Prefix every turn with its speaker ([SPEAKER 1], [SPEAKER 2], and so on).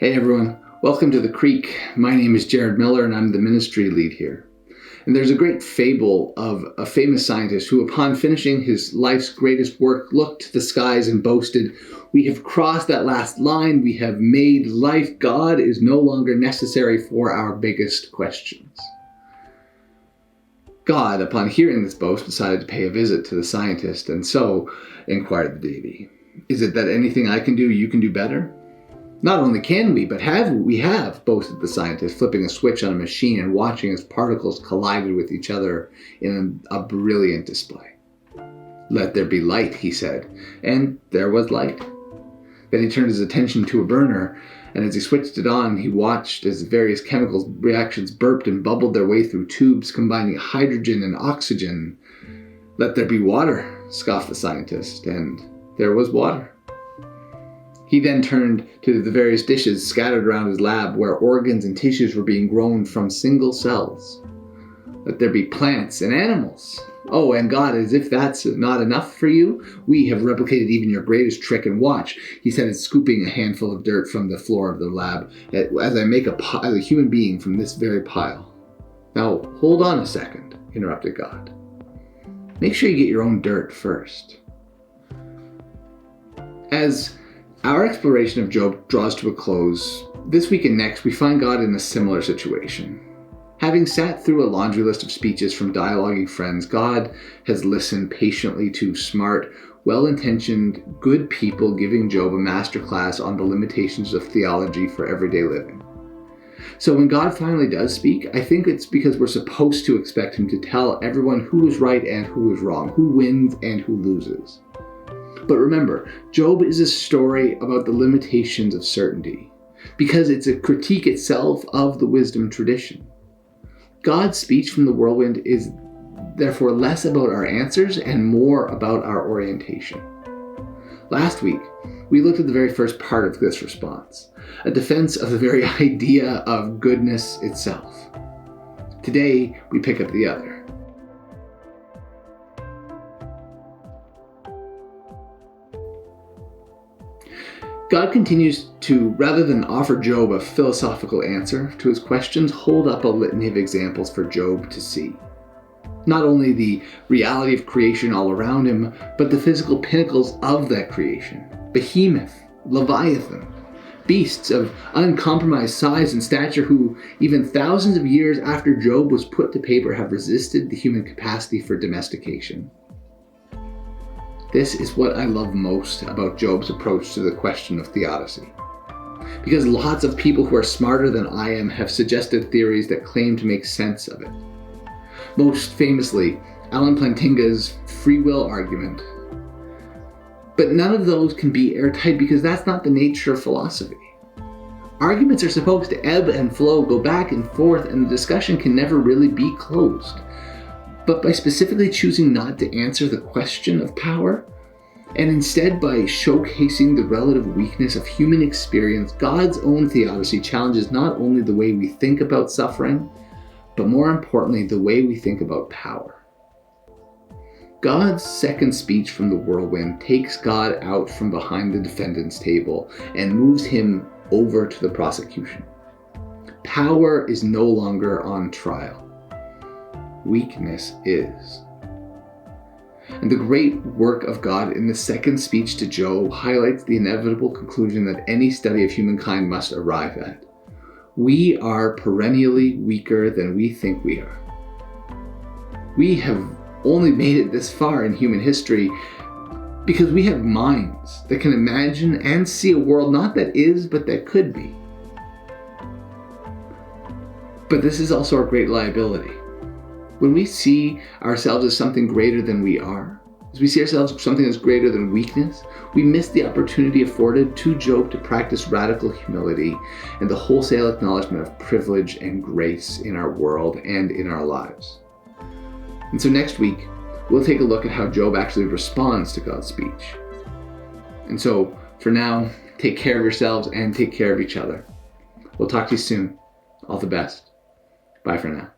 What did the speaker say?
[SPEAKER 1] Hey everyone, welcome to The Creek. My name is Jared Miller and I'm the ministry lead here. And there's a great fable of a famous scientist who, upon finishing his life's greatest work, looked to the skies and boasted, "We have crossed that last line, we have made life. God is no longer necessary for our biggest questions." God, upon hearing this boast, decided to pay a visit to the scientist, and so inquired the deity, "Is it that anything I can do, you can do better?" "Not only can we, but we have," boasted the scientist, flipping a switch on a machine and watching as particles collided with each other in a brilliant display. "Let there be light," he said, and there was light. Then he turned his attention to a burner, and as he switched it on, he watched as various chemical reactions burped and bubbled their way through tubes combining hydrogen and oxygen. "Let there be water," scoffed the scientist, and there was water. He then turned to the various dishes scattered around his lab where organs and tissues were being grown from single cells. "Let there be plants and animals. Oh, and God, as if that's not enough for you, we have replicated even your greatest trick, and watch," he said, scooping a handful of dirt from the floor of the lab, "as I make a human being from this very pile." "Now, hold on a second," interrupted God. "Make sure you get your own dirt first." As our exploration of Job draws to a close, this week and next we find God in a similar situation. Having sat through a laundry list of speeches from dialoguing friends, God has listened patiently to smart, well-intentioned, good people giving Job a masterclass on the limitations of theology for everyday living. So when God finally does speak, I think it's because we're supposed to expect him to tell everyone who is right and who is wrong, who wins and who loses. But remember, Job is a story about the limitations of certainty, because it's a critique itself of the wisdom tradition. God's speech from the whirlwind is therefore less about our answers and more about our orientation. Last week, we looked at the very first part of this response, a defense of the very idea of goodness itself. Today, we pick up the other. God continues to, rather than offer Job a philosophical answer to his questions, hold up a litany of examples for Job to see. Not only the reality of creation all around him, but the physical pinnacles of that creation. Behemoth, Leviathan, beasts of uncompromised size and stature who, even thousands of years after Job was put to paper, have resisted the human capacity for domestication. This is what I love most about Job's approach to the question of theodicy. Because lots of people who are smarter than I am have suggested theories that claim to make sense of it. Most famously, Alan Plantinga's free will argument. But none of those can be airtight because that's not the nature of philosophy. Arguments are supposed to ebb and flow, go back and forth, and the discussion can never really be closed. But by specifically choosing not to answer the question of power, and instead by showcasing the relative weakness of human experience, God's own theodicy challenges not only the way we think about suffering, but more importantly, the way we think about power. God's second speech from the whirlwind takes God out from behind the defendant's table and moves him over to the prosecution. Power is no longer on trial. Weakness is. And the great work of God in the second speech to Job highlights the inevitable conclusion that any study of humankind must arrive at. We are perennially weaker than we think we are. We have only made it this far in human history because we have minds that can imagine and see a world not that is, but that could be. But this is also our great liability. When we see ourselves as something greater than we are, as we see ourselves as something that's greater than weakness, we miss the opportunity afforded to Job to practice radical humility and the wholesale acknowledgement of privilege and grace in our world and in our lives. And so next week, we'll take a look at how Job actually responds to God's speech. And so, for now, take care of yourselves and take care of each other. We'll talk to you soon. All the best. Bye for now.